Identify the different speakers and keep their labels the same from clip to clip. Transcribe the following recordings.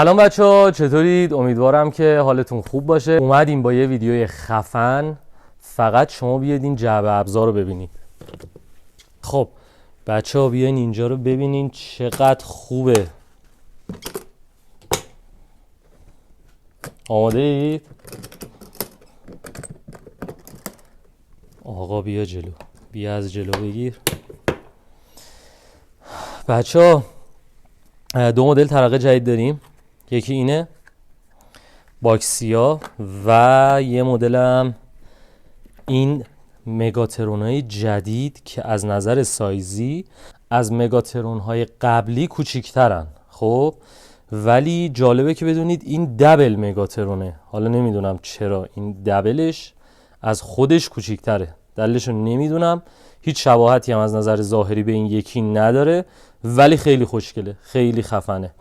Speaker 1: سلام بچه‌ها، چطورید؟ امیدوارم که حالتون خوب باشه. اومدیم با یه ویدیوی خفن. فقط شما بیاید این جعبه ابزار رو ببینید. خب بچه‌ها بیاین اینجا رو ببینین چقدر خوبه. آماده اید؟ آقا بیا جلو، بیا از جلو بگیر. بچه‌ها دو مدل ترقه جدید داریم. یکی اینه باکسیا و یه مدل هم این مگاترون‌های جدید که از نظر سایزی از مگاترون‌های قبلی کوچیک‌ترن. خب ولی جالبه که بدونید این دبل مگاترونه. حالا نمیدونم چرا این دبلش از خودش کوچیک‌تره، دلیلش رو نمیدونم. هیچ شباهتی هم از نظر ظاهری به این یکی نداره، ولی خیلی خوشگله، خیلی خفنه.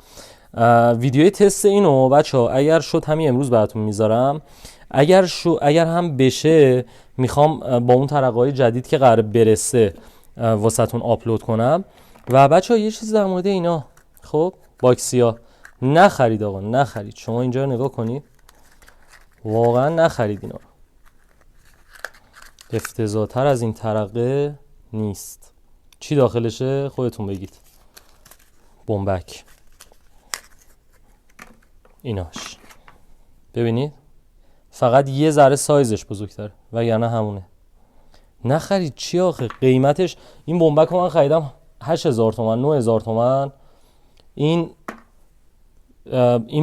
Speaker 1: ویدیوی تست اینو بچه‌ها اگر شد همین امروز براتون میذارم. اگر هم بشه میخوام با اون ترقه‌های جدید که قراره برسه واسهتون آپلود کنم. و بچه‌ها یه چیز در مورد اینا، خب باکسیا نخرید آقا، نخرید. شما اینجا رو نگاه کنید، واقعا نخرید اینا. افتضاح‌تر از این ترقه نیست. چی داخلشه خودتون بگید. بمبک ایناش ببینید، فقط یه ذره سایزش بزرگتره وگرنه همونه. نخرید. چی آخه قیمتش؟ این بمبک رو من خریدم 8000 تومان، 9000 تومان. این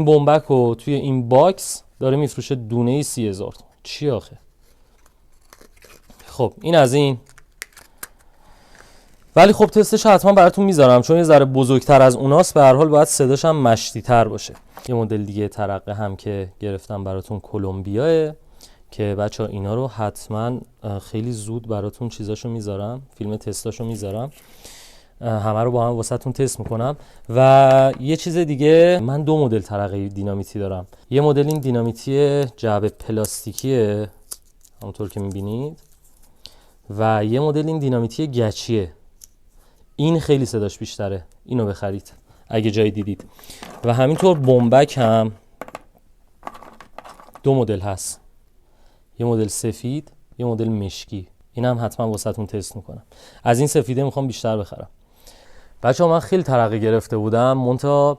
Speaker 1: بمبک رو توی این باکس داره میفروشه دونه 30000 تومان. چی آخه؟ خب این از این. ولی خب تستش حتما براتون میذارم چون یه ذره بزرگتر از اوناست. به هر حال باید صداش هم مشتی تر باشه. یه مدل دیگه ترقه هم که گرفتم براتون کلمبیاه که بچه‌ها اینا رو حتما خیلی زود براتون چیزاشو میذارم، فیلم تستاشو میذارم، همه رو با هم واسهتون تست میکنم. و یه چیز دیگه، من دو مدل ترقه دینامیتی دارم. یه مدل این دینامیتی جعبه پلاستیکیه همونطور که میبینید، و یه مدل این دینامیتی گچیه. این خیلی صداش بیشتره، اینو بخرید اگه جایی دیدید. و همینطور بمبک هم دو مدل هست، یه مدل سفید یه مدل مشکی. این هم حتما واسهتون تست میکنم. از این سفیده میخوام بیشتر بخرم. بچه‌ها من خیلی ترقه گرفته بودم، منتها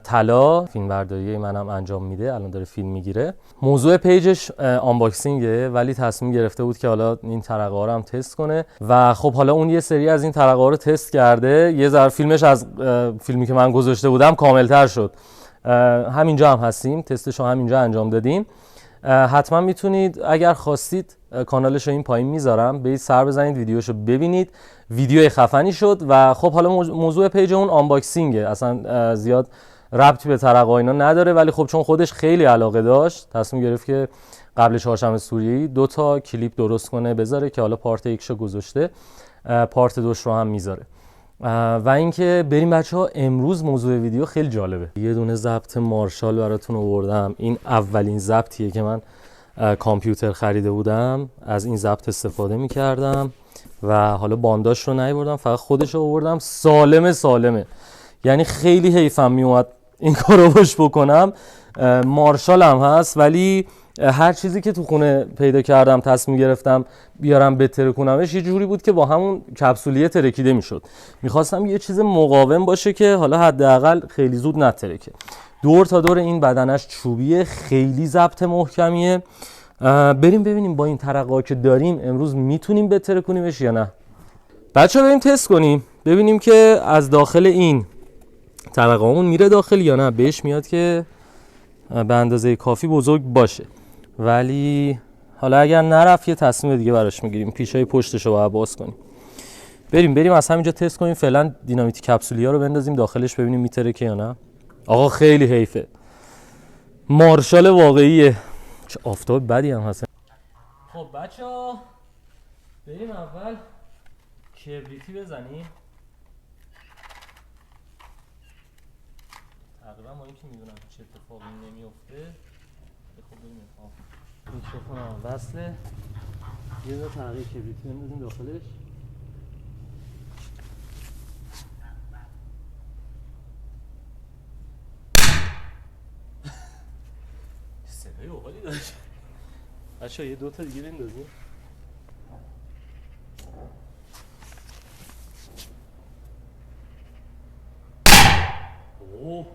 Speaker 1: طلا فیلم برداری منم انجام میده، الان داره فیلم میگیره. موضوع پیجش آنباکسینگه، ولی تصمیم گرفته بود که حالا این ترقه ها رو هم تست کنه. و خب حالا اون یه سری از این ترقه ها رو تست کرده، یه ذره فیلمش از فیلمی که من گذاشته بودم کاملتر شد. همینجا هم هستیم، تستش رو همینجا انجام دادیم. حتما میتونید اگر خواستید کانالش رو این پایین میذارم، برید سر بزنید ویدیوشو ببینید. ویدیو خفنی شد. و خب حالا موضوع پیج اون آنباکسینگه، اصلا زیاد ربطی به ترقه اینا نداره. ولی خب چون خودش خیلی علاقه داشت تصمیم گرفت که قبل چهارشنبه سوریه‌ای 2 تا کلیپ درست کنه بذاره که حالا پارت 1 شو گذاشته، پارت 2 رو هم میذاره. و اینکه بریم بچه‌ها، امروز موضوع ویدیو خیلی جالبه. یه دونه ضبط مارشال براتون آوردم. این اولین ضبطیه که من کامپیوتر خریده بودم، از این ضبط استفاده می‌کردم و حالا بانداش رو نیاوردم، فقط خودش رو آوردم. سالمه. یعنی خیلی حیفم میومد این کارو باش بکنم. مارشال هم هست، ولی هر چیزی که تو خونه پیدا کردم تصمیم گرفتم بیارم بترکونمش. یه جوری بود که با همون کپسولیه ترکیده میشد. میخواستم یه چیز مقاوم باشه که حالا حداقل خیلی زود نترکه. دور تا دور این بدنش چوبیه، خیلی ضبط محکمیه. بریم ببینیم با این ترقه‌ها که داریم امروز میتونیم بترکونیمش یا نه. بچه‌ها بریم تست کنیم ببینیم که از داخل این ترقه‌هامون میره داخل یا نه. بهش میاد که به اندازه کافی بزرگ باشه، ولی حالا اگر نرفت یه تصمیم دیگه براش میگیریم. پیشای پشتشو باید باز کنیم. بریم از همینجا تست کنیم. فعلا دینامیت کپسولیا رو بندازیم داخلش ببینیم میترکه یا نه. آقا خیلی حیفه، مارشال واقعیه. چه آفتاب بدی هم هست. خب بچه‌ها بریم اول کبریتی بزنیم. تقریبا ما اینکه میدونم چه اتفاقی نمیفته. خب بریم. میکروفون هم وصله. یه دونه ترقه کبریتی بندازیم داخلش. صدای اوغالی داشت. بچه‌ها یه 2 تا دیگه بندازیم. اوه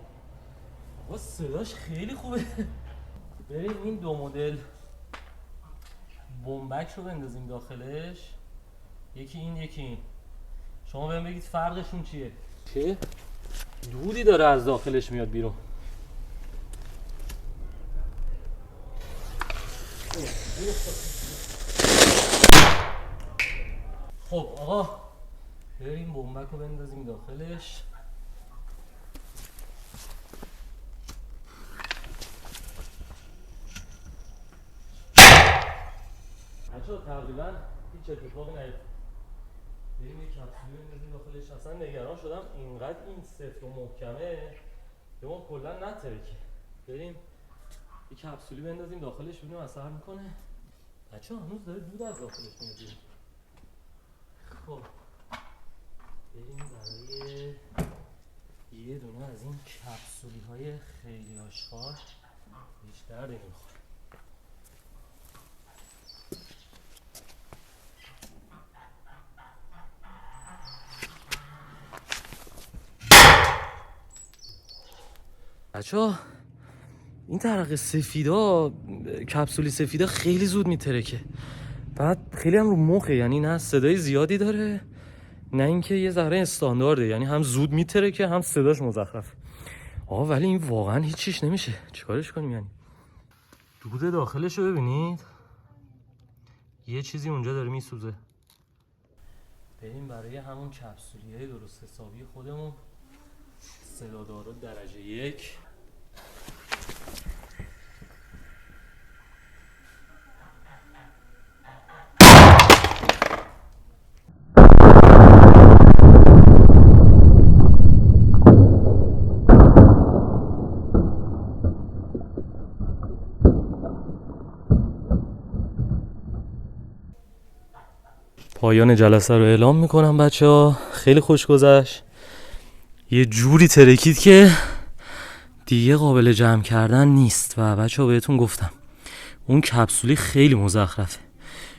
Speaker 1: آقا صداش خیلی خوبه. بریم این 2 مدل بمبک رو بندازیم داخلش. یکی این یکی این. شما بهم بگید فرقشون چیه؟ چه؟ دودی داره از داخلش میاد بیرون. خب آقا بریم بمبک رو بندازیم داخلش. بچه‌ها تقریبا هیچ اتفاقی نیفتاد. بریم یه کپسولی بندازیم داخلش. اصلا نگران شدم اینقدر این سفت و محکمه که ما کلا نترکه. بریم یه کپسولی بندازیم داخلش ببینیم اثر میکنه. بچه‌ها هنوز داره دود از داخلش میاد بیرون. خب بریم برای یه دونه از این کپسولی های خیلی آشغال هیچ دردی نمیخوره. بچه‌ها این ترقه سفیدا، کپسولی سفیدا خیلی زود میترکه. بعد خیلی هم رو مخه، یعنی نه صدای زیادی داره نه اینکه یه ذره استاندارده، یعنی هم زود میترکه هم صداش مزخرف. آقا ولی این واقعا هیچیش نمیشه، چیکارش کنیم؟ یعنی دود داخلش رو ببینید، یه چیزی اونجا داره میسوزه. بریم برای همون کپسولیه درست حسابی خودمون، صدادارو درجه 1. پایان جلسه رو اعلام میکنم بچه‌ها. خیلی خوش گذشت. یه جوری ترکید که دیگه قابل جمع کردن نیست و بچه‌ها بهتون گفتم اون کپسولی خیلی مزخرفه.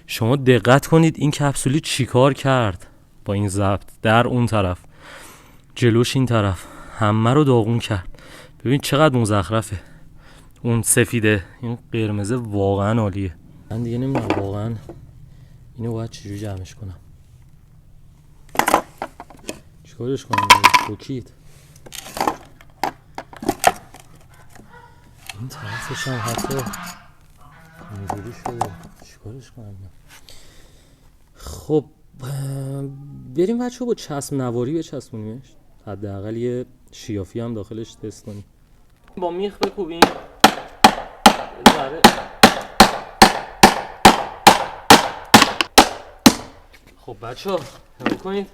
Speaker 1: شما دقت کنید این کپسولی چیکار کرد با این ضبط. در اون طرف، جلوش این طرف، همه رو داغون کرد. ببین چقدر مزخرفه. اون سفیده، این قرمزه واقعا عالیه. من دیگه نمیدونم واقعا اینو باید چجوری جمعش کنم. چیکارش کنم؟ شوکید. این طرفش هم حتی اینجوری شده. چیکارش کنم؟ خب بریم بچه با چسب نواری بچسبونیمش، حداقل یه شیافی هم داخلش تست کنیم. با میخ بکوبیم. خب بچه ها نگاه کنید،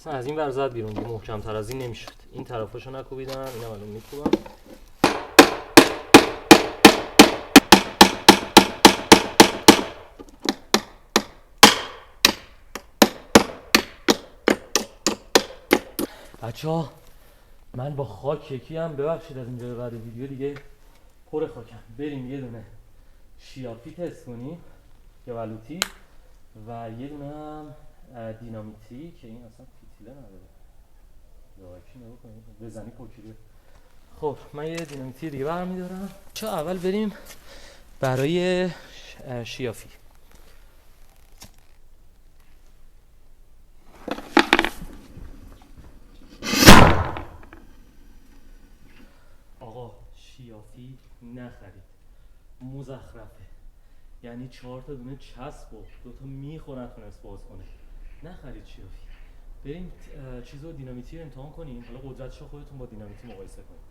Speaker 1: مثلا از این ور زد بیرون دیگه، محکم تر از این نمیشد. این طرفاشو نکوبیدم، اینم الان میکوبم. بچه ها من با خاک یکی هم، ببخشید از اینجا بعد ویدیو دیگه پر خاکم. بریم یه دونه شیافی تست کنیم که ولوتی و یه دونه هم دینامیتی که این اصلا فیتیله نداره. داکی نگاه کنید بزنی پوکیده. خب من یه دینامیتی دیگه برمیدارم. چه اول بریم برای شیافی. آقا شیافی نخرید، مزخرفه. یعنی 4 تا دونه چسب و 2 تا میخ رو نتونست باز کنه. نخرید شیافی. بریم چیزو دینامیتی رو امتحان کنیم. حالا قدرتشو خودتون با دینامیتی مقایسه کنید.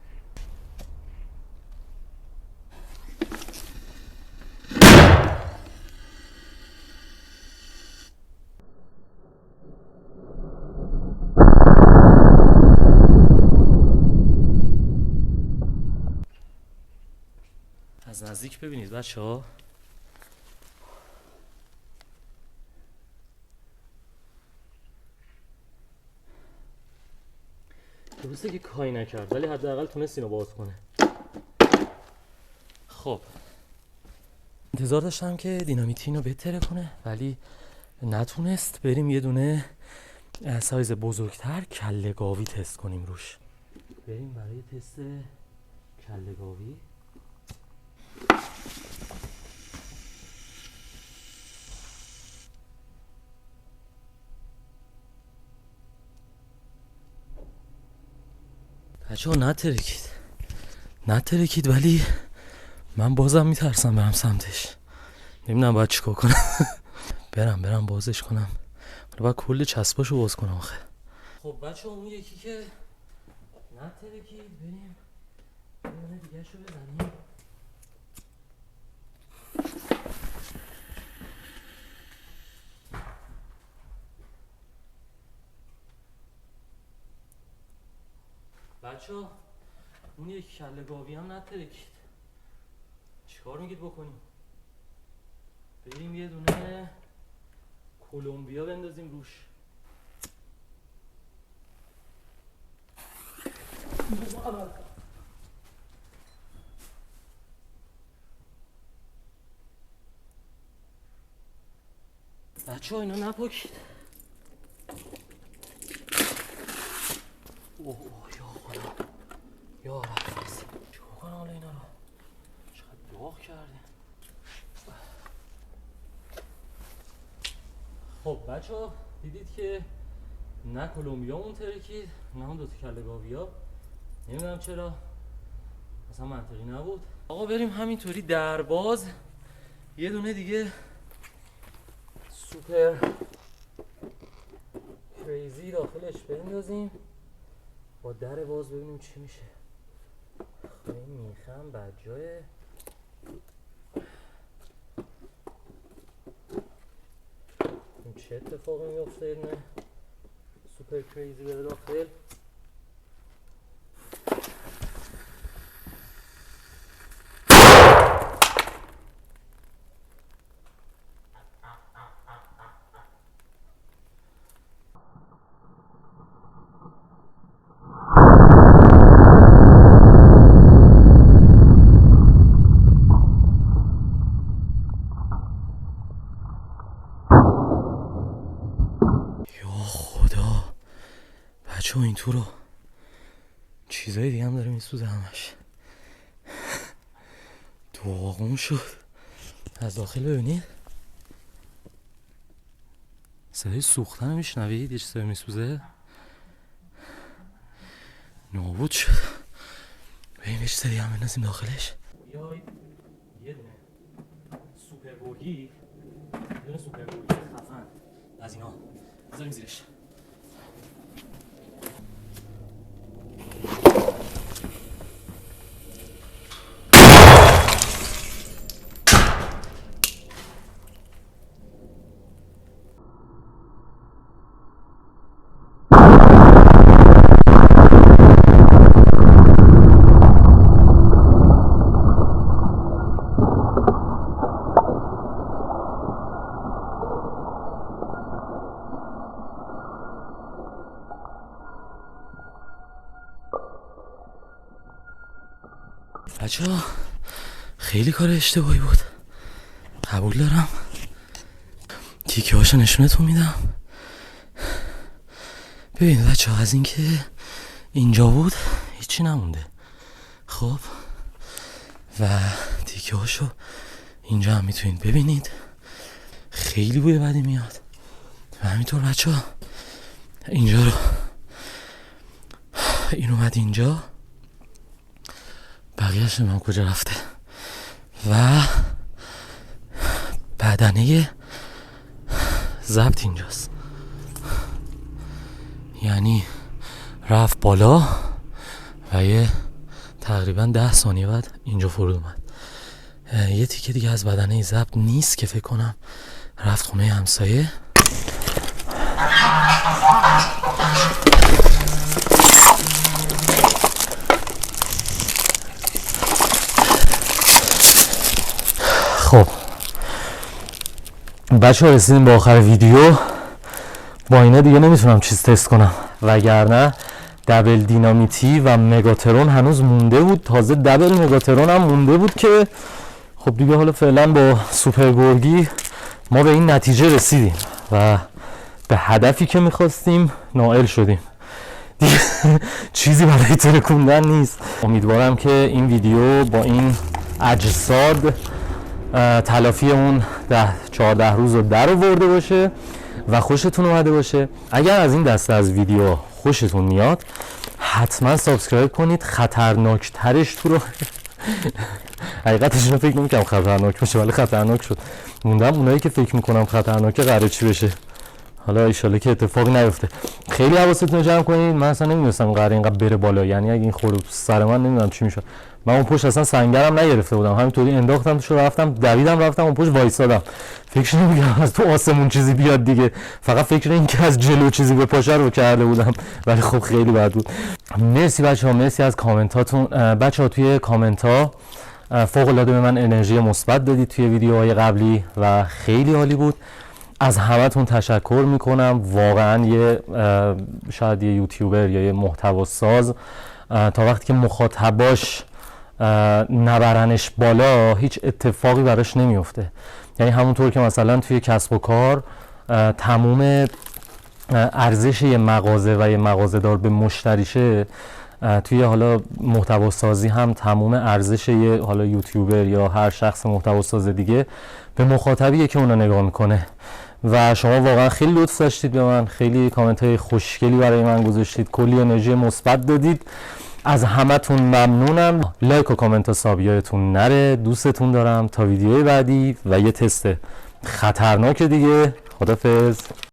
Speaker 1: از نزدیک ببینید بچه‌ها. درسته که کاری نکرد ولی حداقل تونست اینو باز کنه. خب انتظار داشتم که دینامیتی اینو بهتره کنه ولی نتونست. بریم یه دونه سایز بزرگتر کله گاوی تست کنیم روش. بریم برای تست کله گاوی. بچه ها نترکید ولی من بازم میترسم برم سمتش. نمیدونم باید چیکار کنم. برم بازش کنم. باید کل چسباشو باز کنم آخه. خب بچه ها اون یکی که نترکید بریم یه دیگه شو بزنیم. بچه ها اون یک کله گاوی هم نترکید. چیکار میگید بکنیم؟ بریم یه دونه کلمبیا بندازیم روش. بچه ها اینا نپاکید. اوه یا خدا یا رفت. چیکار کنم حالا اینا رو؟ چقدر داغ کرده. خب بچه ها دیدید که نه کلمبیامون ترکید نه اون دوتا کله گاویا. نمیدونم چرا اصلا منطقی نبود. آقا بریم همینطوری درباز یه دونه دیگه سوپر کریزی داخلش بندازیم با در باز ببینیم چی میشه. خیلی میخم بد جایه. چه اتفاقی میفته اینه سوپر کریزی بره داخل. بچه این تو رو چیزای دیگه هم داره میسوزه همش. داغون شد از داخل. ببینید صدای سوختن میشنوید؟ یه چیزایی میسوزه نابود شد. بریم یه چیز دیگه هم بندازیم داخلش. بیایید یه دونه سوپر بوگی، یه دونه سوپر بوگی خفن از اینا بذاریم زیرش. بچه ها خیلی کار اشتباهی بود، قبول دارم. تیکه هاشو نشونتون میدم. ببینید بچه ها از این که اینجا بود هیچی نمونده. خب و تیکه هاشو اینجا هم میتونید ببینید. خیلی بوی بدی میاد. و همینطور بچه ها اینجا رو این اومد اینجا، بقیهش نمیم کجا رفته. و بدنه ضبط اینجاست، یعنی رفت بالا و یه تقریبا 10 ثانیه بعد اینجا فرود اومد. یه تیکه دیگه از بدنه ضبط نیست که فکر کنم رفت خونه همسایه. خب بچه ها رسیدیم به آخر ویدیو. با اینا دیگه نمیتونم چیز تست کنم، وگرنه دبل دینامیتی و مگاترون هنوز مونده بود. تازه دبل مگاترون هم مونده بود که خب دیگه حالا فعلا با سوپر گرگی ما به این نتیجه رسیدیم و به هدفی که میخواستیم نائل شدیم دیگه. چیزی برای ترکوندن نیست. امیدوارم که این ویدیو با این اجساد تلافی اون 14 روز رو در آورده باشه و خوشتون اومده باشه. اگر از این دسته از ویدیو خوشتون میاد حتما سابسکرایب کنید. خطرناک ترش تو رو حقیقتش رو فکر نمی‌کردم خطرناک باشه ولی خطرناک شد. موندم اونایی که فکر میکنم خطرناکه قراره چی بشه. حالا ان شاءالله که اتفاقی نیفته. خیلی حواستون رو جمع کنید. من اصلا نمی‌دونستم قراره اینقدر بره بالا، یعنی اگه این خورد سر من نمیدونم چی میشد. من اون پشت اصلا سنگرم نگرفته بودم، همینطوری انداختم توش رفتم دویدم رفتم اون پشت وایسادم. فکر نمی‌کردم از تو آسمون چیزی بیاد دیگه، فقط فکر این که از جلو چیزی به پاشه رو کرده بودم ولی خب خیلی بد بود. مرسی بچه‌ها، مرسی از کامنتاتون. بچه‌ها توی کامنت‌ها فوق‌العاده به من انرژی مثبت دادید توی ویدیوهای قبلی و خیلی عالی بود. از همتون تشکر میکنم. واقعا یه شاید یه یوتیوبر یا یه محتوا ساز تا وقتی که مخاطباش نبرنش بالا هیچ اتفاقی براش نمیفته. یعنی همونطور که مثلا توی کسب و کار تموم ارزش یه مغازه و یه مغازه دار به مشتریشه، توی حالا محتوا سازی هم تموم ارزش یه حالا یوتیوبر یا هر شخص محتوا ساز دیگه به مخاطبیه که اونا نگاه میکنه. و شما واقعا خیلی لطف داشتید به من، خیلی کامنت های خوشگلی برای من گذاشتید، کلی انرژی مثبت دادید. از همتون ممنونم. لایک و کامنت و ساب یادتون نره. دوستتون دارم. تا ویدیوی بعدی و یه تست خطرناک دیگه. خدافظ.